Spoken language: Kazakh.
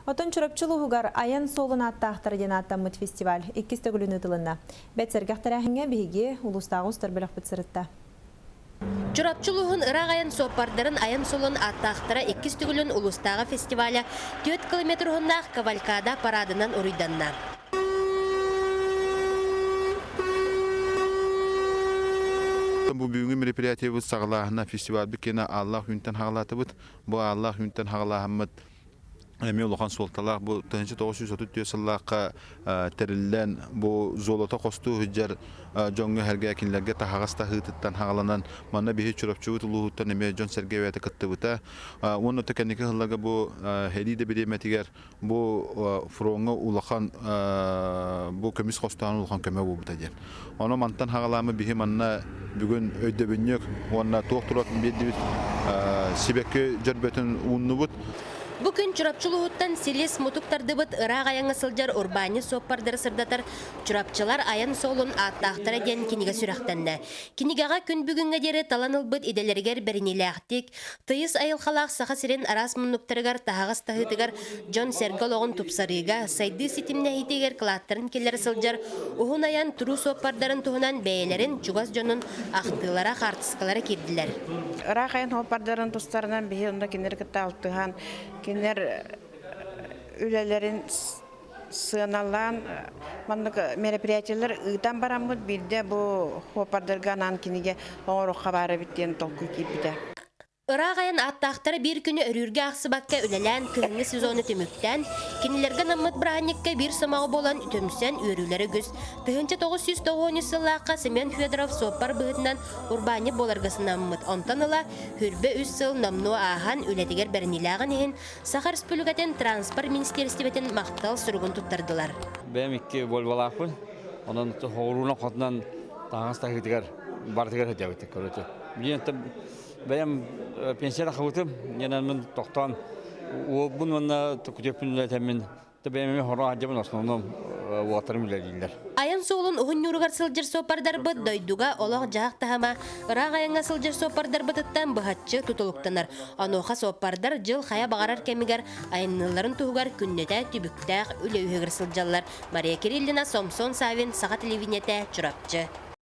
Отон чурапчылугар аян солун аттақтар ден аттамыт фестиваль 2 төгілін ұтылына. Бәтсергақтар әхінге бігі ұлыстағы ұстар білік бұтсырытта. Чурапчылугун ырақ аян соппардарын аян солун аттақтара 2 төгілін ұлыстағы фестиваля 4 километр ғыннақ кавалькада парадынан ұруйданна. Bu büyüğün meripiyatı bu sağlahına festival bikene Allah hünten hağlatı bu. Bu Allah hünten hağlahamıt. Emi olağan soltalaq bu 1934 yıllıqa terillen bu zolota qostu hüccar jongu hergekinlerge tahagasta hıtıttan hağlanan manna bihi çurapçıvut uluhuttan emi jon sergevete kıttı buta. Onu tekeniki hıllaga bu helide bilemetiger bu fronga ulağan bu kömis qostuhan ulağan köme bu buta diyen. Onu mantan hağlamı bihi manna bugün öydebünlük ona toqturatın bedibit sibekki jarbetun unnu but. Bugün çurapçılıhuttan Silis mutuktardıbıt ıрақ ayаңы сылжар урбани соппардары сырдатар çurapçılar ayан солун аттақтара ден киниге сүрақтанды. Кинигаға күн бүгінгі дері таланылбыт иделергер бәрінеліқтік, тыйыс айылхалақ сақа сирен арас мұнуктарығар тағағыз тағытығар Джон Серголоғын тупсарыға сайды сетімне хитегер кылаттарын келер сылжар уғын аян тұру соппардарын туғынан бәйелерін чугас жонын ақтылара қартысқалары керділер. Ырaq ayın sopпардарын тұстарынан бейі онда кенер кітті алтыған Кинер ülelerin sığınalan meripiyatçılar ıdan baramız bildi bu hopardarganan kinige oğru xabarı bittiğini toku kibide. Iрақ ayın аттақтары bir күні өрүрге ақсыбаққа өлелән күйінгі сезоны түміктен, кенелерге намыт біранекке бір самағы болан үтімсен өрілері күз. 1990 сыллаққа Семен Федоров соппар бұғытынан урбани боларғысынан мұт онтаныла хүрбе үз сыл намну аған өлетігер бәрінелағын ең Сахар Республикатын транспорт министерстібетін мақтал сұрғын тұттардылар. Бәм ikki болбалақпын, онын хоғыруына қотынан тағыз тағытығар бартығар өтебеттік көрөті. Бәйім пенсияда қауытым, енен тоқтан, бұн мұнна күтеппін үлетемін, бәйімі қорға ажабын основном уатырым үлелейлер. Аян соолун уһун юругар сылжыр сопардар быт дойдуга олох жаак тахама ыраак аянга сылжыр сопардар бытыттан быхатчы тутулуктанар. Аноха сопардар жыл хая багарар кемигер айынныларын тугар күннете түбүктәк үлөйгөр сылжаллар. Мария Кириллина, Сомсон Савин, Саха телевидениете, Чурапчы.